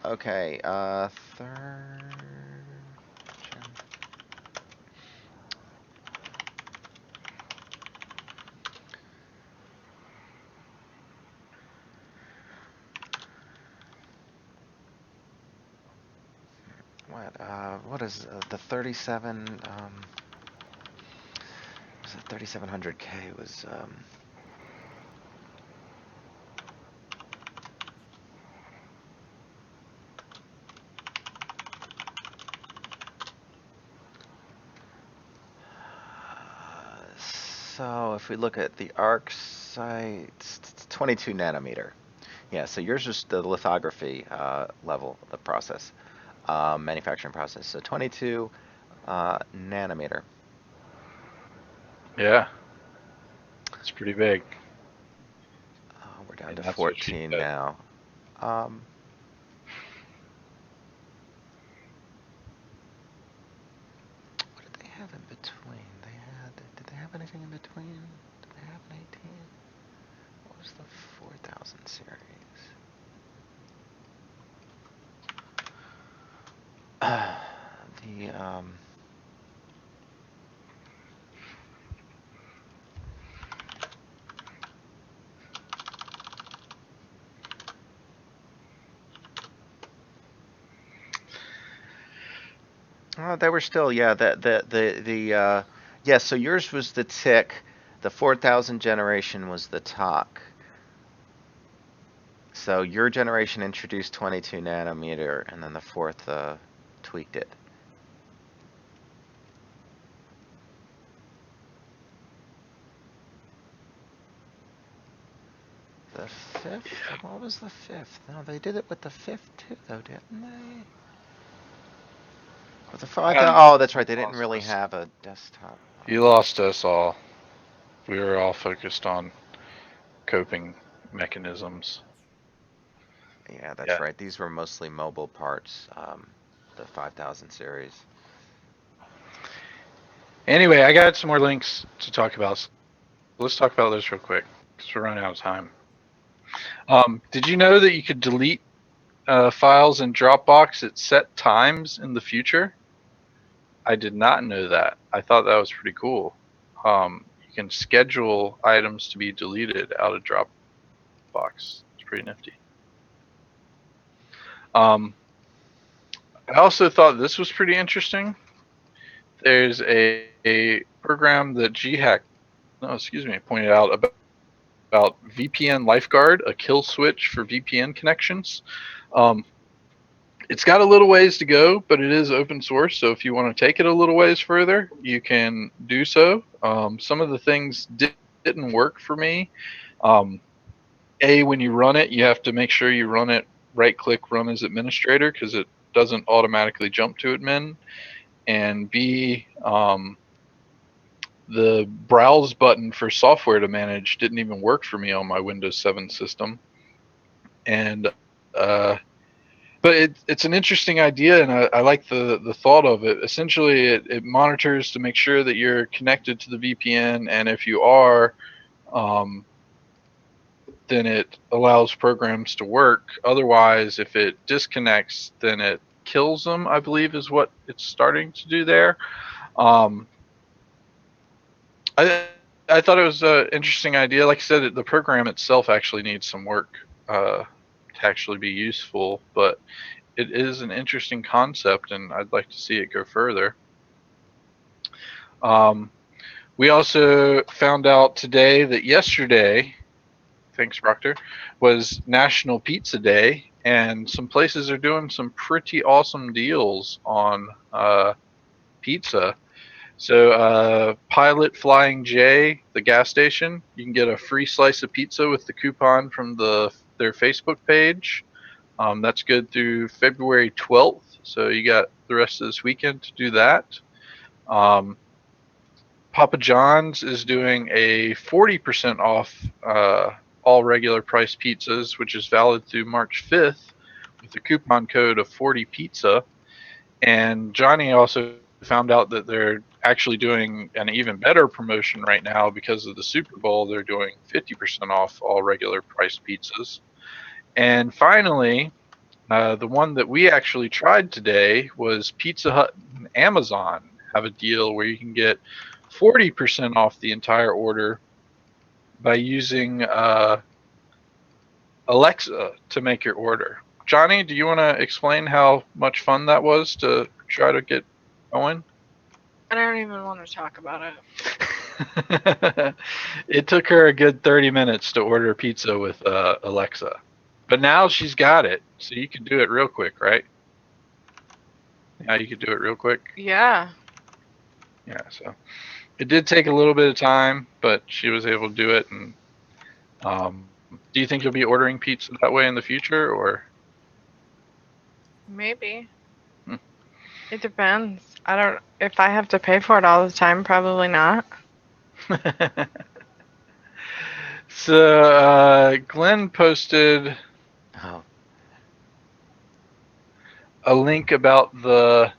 Okay. Third. What is the 37? Was it 3700K? Was so if we look at the ARC sites, it's 22 nanometer. Yeah, so yours is the lithography level of the process, manufacturing process. So 22 nanometer. Yeah. It's pretty big. We're down to 14 now. What did they have in between? Did they have anything in between? Did they have an 18? What was the 4000 series? They were still, yeah. Yeah. So yours was the tick. The 4000 generation was the talk. So your generation introduced 22 nanometer, and then the fourth tweaked it. The fifth? What was the fifth? No, they did it with the fifth too, though, didn't they? With the 5000? Oh, that's right. They didn't really have a desktop. You lost us all. We were all focused on coping mechanisms. Yeah, that's right. These were mostly mobile parts, the 5000 series. Anyway, I got some more links to talk about. So let's talk about those real quick because we're running out of time. Did you know that you could delete files in Dropbox at set times in the future? I did not know that. I thought that was pretty cool. You can schedule items to be deleted out of Dropbox. It's pretty nifty. I also thought this was pretty interesting. There's a program that pointed out about VPN Lifeguard, a kill switch for VPN connections. It's got a little ways to go, but it is open source. So if you want to take it a little ways further, you can do so. Some of the things didn't work for me. When you run it, you have to make sure you run it right-click Run as Administrator because it doesn't automatically jump to admin. And B, the browse button for software to manage didn't even work for me on my Windows 7 system. And but it's an interesting idea, and I like the thought of it. Essentially, it monitors to make sure that you're connected to the VPN, and if you are, then it allows programs to work. Otherwise, if it disconnects, then it kills them, I believe is what it's starting to do there. I thought it was an interesting idea. Like I said, the program itself actually needs some work to actually be useful, but it is an interesting concept, and I'd like to see it go further. We also found out today that yesterday, thanks Proctor, was National Pizza Day, and some places are doing some pretty awesome deals on pizza. So Pilot Flying J, the gas station, you can get a free slice of pizza with the coupon from their Facebook page. That's good through February 12th, so you got the rest of this weekend to do that. Papa John's is doing a 40% off all regular price pizzas, which is valid through March 5th with a coupon code of 40pizza. And Johnny also found out that they're actually doing an even better promotion right now because of the Super Bowl. They're doing 50% off all regular priced pizzas. And finally, the one that we actually tried today was Pizza Hut and Amazon have a deal where you can get 40% off the entire order by using Alexa to make your order. Johnny, do you want to explain how much fun that was to try to get going? I don't even want to talk about it. It took her a good 30 minutes to order pizza with Alexa. But now she's got it, so you can do it real quick, right? Now you can do it real quick. Yeah. Yeah, so it did take a little bit of time, but she was able to do it. And do you think you'll be ordering pizza that way in the future, or? Maybe. It depends. I don't. If I have to pay for it all the time, probably not. So Glenn posted a link about the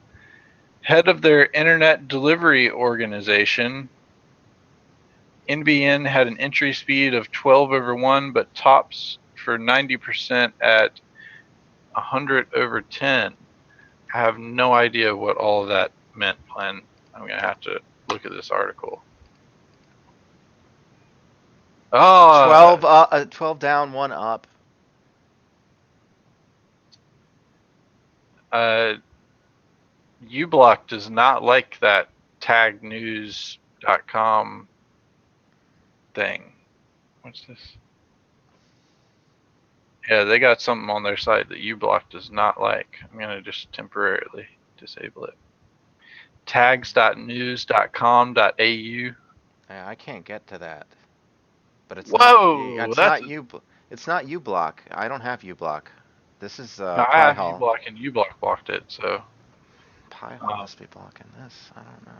head of their internet delivery organization. NBN had an entry speed of 12/1, but tops for 90% at 100/10. I have no idea what all of that meant, Glenn. I'm going to have to look at this article. Oh, 12 down, 1 up. uBlock does not like that tagnews.com thing. What's this? Yeah, they got something on their site that uBlock does not like. I'm going to just temporarily disable it. tags.news.com.au. Yeah, I can't get to that. But it's it's not uBlock. I don't have uBlock. This is no, I have uBlock, and uBlock blocked it, so Pi-hole must be blocking this. I don't know.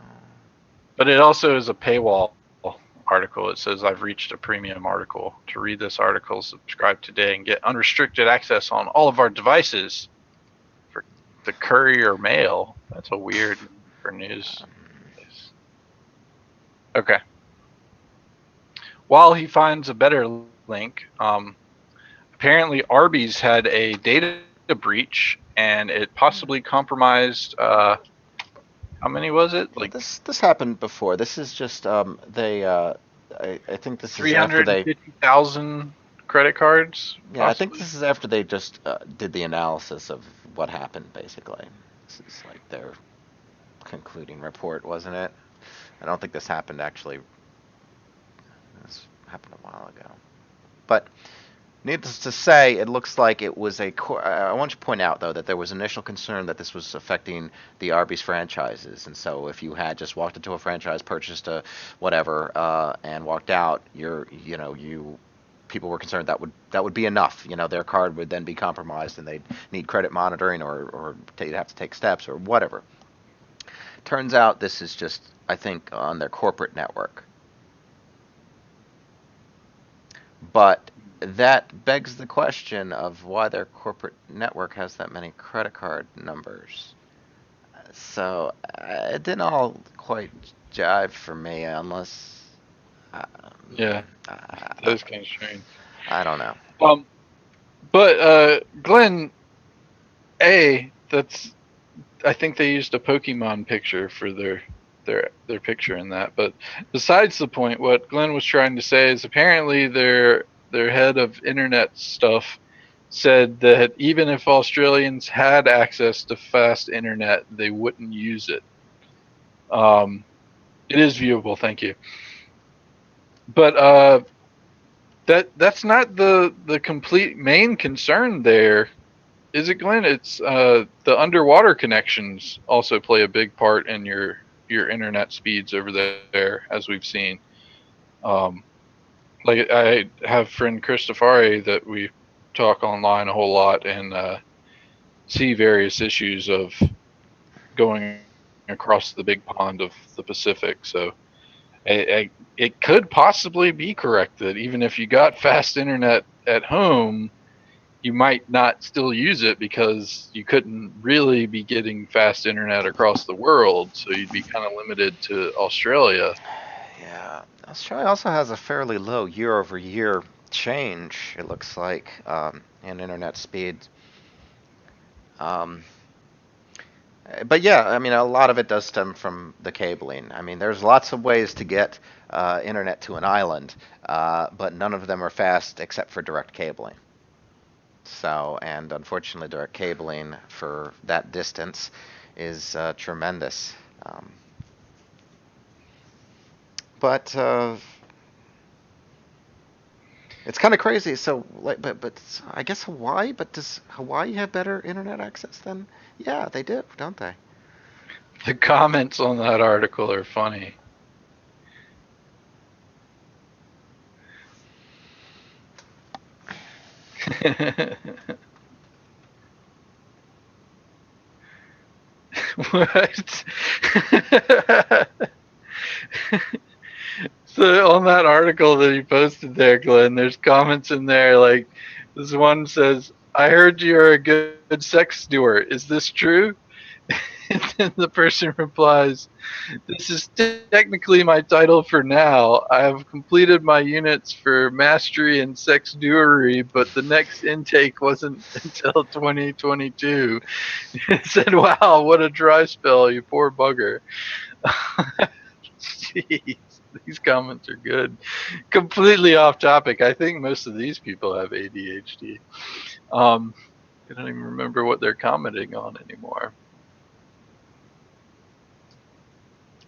But it also is a paywall article. It says I've reached a premium article. To read this article, subscribe today and get unrestricted access on all of our devices for the courier mail. That's a weird for news. Okay. While he finds a better link, apparently Arby's had a data breach and it possibly compromised. How many was it? Like this happened before. This is just I think this is after they 350,000 credit cards. Yeah, possibly. I think this is after they just did the analysis of what happened. Basically, this is like their concluding report, wasn't it? I don't think this happened actually. This happened a while ago, but. Needless to say, it looks like it was I want to point out, though, that there was initial concern that this was affecting the Arby's franchises. And so if you had just walked into a franchise, purchased a whatever, and walked out, people were concerned that would be enough. Their card would then be compromised and they'd need credit monitoring or they'd have to take steps or whatever. Turns out this is just, I think, on their corporate network. But that begs the question of why their corporate network has that many credit card numbers. So it didn't all quite jive for me, unless. Yeah, that is kind of strange. I don't know. But Glenn, I think they used a Pokemon picture for their picture in that. But besides the point, what Glenn was trying to say is apparently their head of internet stuff said that even if Australians had access to fast internet, they wouldn't use it. It is viewable, thank you. But that's not the complete main concern there, is it, Glenn? It's the underwater connections also play a big part in your internet speeds over there, as we've seen. Like I have friend Christofari that we talk online a whole lot and see various issues of going across the big pond of the Pacific. So it could possibly be correct that even if you got fast internet at home, you might not still use it because you couldn't really be getting fast internet across the world, so you'd be kind of limited to Australia. Yeah, Australia also has a fairly low year-over-year change, it looks like, in internet speed. But yeah, I mean, a lot of it does stem from the cabling. I mean, there's lots of ways to get internet to an island, but none of them are fast except for direct cabling. So, and unfortunately, direct cabling for that distance is tremendous. But it's kind of crazy. So, like, but I guess Hawaii. But does Hawaii have better internet access than? Yeah, they do, don't they? The comments on that article are funny. What? So on that article that he posted there, Glenn, there's comments in there like this one says, "I heard you're a good sex steward. Is this true?" And then the person replies, "This is technically my title for now. I have completed my units for mastery and sex dewery, but the next intake wasn't until 2022. It said, "Wow, what a dry spell, you poor bugger." Jeez, these comments are good. Completely off topic. I think most of these people have ADHD. I don't even remember what they're commenting on anymore.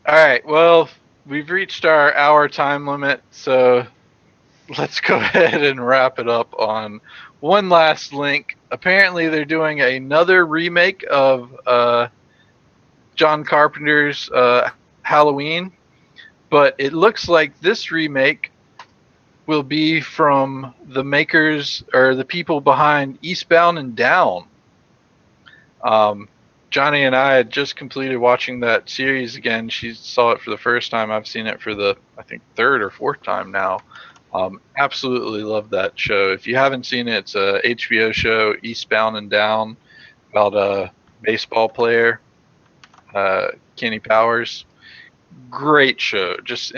All right, well, we've reached our hour time limit, so let's go ahead and wrap it up on one last link. Apparently, they're doing another remake of John Carpenter's Halloween, but it looks like this remake will be from the makers or the people behind Eastbound and Down. Johnny and I had just completed watching that series again. She saw it for the first time. I've seen it for the, I think, third or fourth time now. Absolutely love that show. If you haven't seen it, it's a HBO show, Eastbound and Down, about a baseball player, Kenny Powers. Great show, just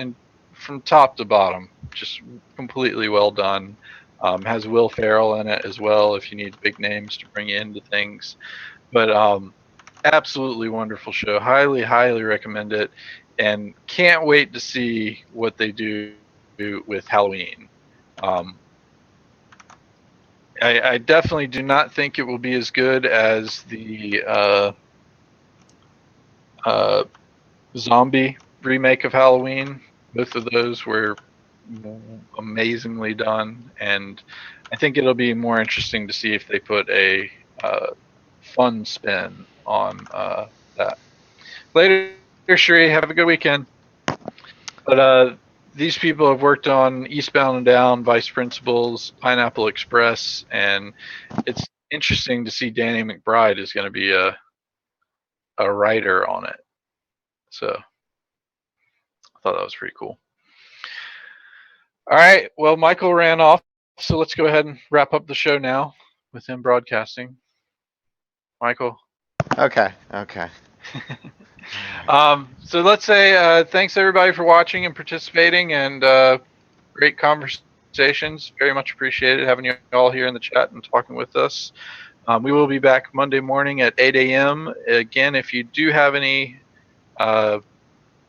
from top to bottom, just completely well done. Has Will Ferrell in it as well, if you need big names to bring into things. But absolutely wonderful show. Highly, highly recommend it, and can't wait to see what they do with Halloween. I definitely do not think it will be as good as the zombie remake of Halloween. Both of those were amazingly done, and I think it'll be more interesting to see if they put a fun spin on that. Later, Sheree. Have a good weekend. But these people have worked on Eastbound and Down, Vice Principals, Pineapple Express, and it's interesting to see Danny McBride is going to be a writer on it. So I thought that was pretty cool. All right. Well, Michael ran off, so let's go ahead and wrap up the show now with him broadcasting. Michael. Okay. So let's say thanks everybody for watching and participating, and great conversations. Very much appreciated having you all here in the chat and talking with us. We will be back Monday morning at 8 a.m. Again, if you do have any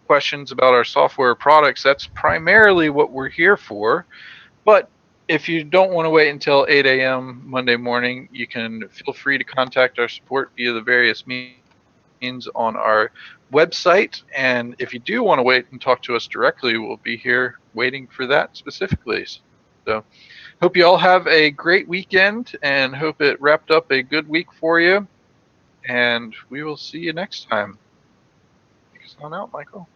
questions about our software products, that's primarily what we're here for. But if you don't want to wait until 8 a.m. Monday morning, you can feel free to contact our support via the various means on our website. And if you do want to wait and talk to us directly, we'll be here waiting for that specifically. So hope you all have a great weekend, and hope it wrapped up a good week for you. And we will see you next time. Take us on out, Michael.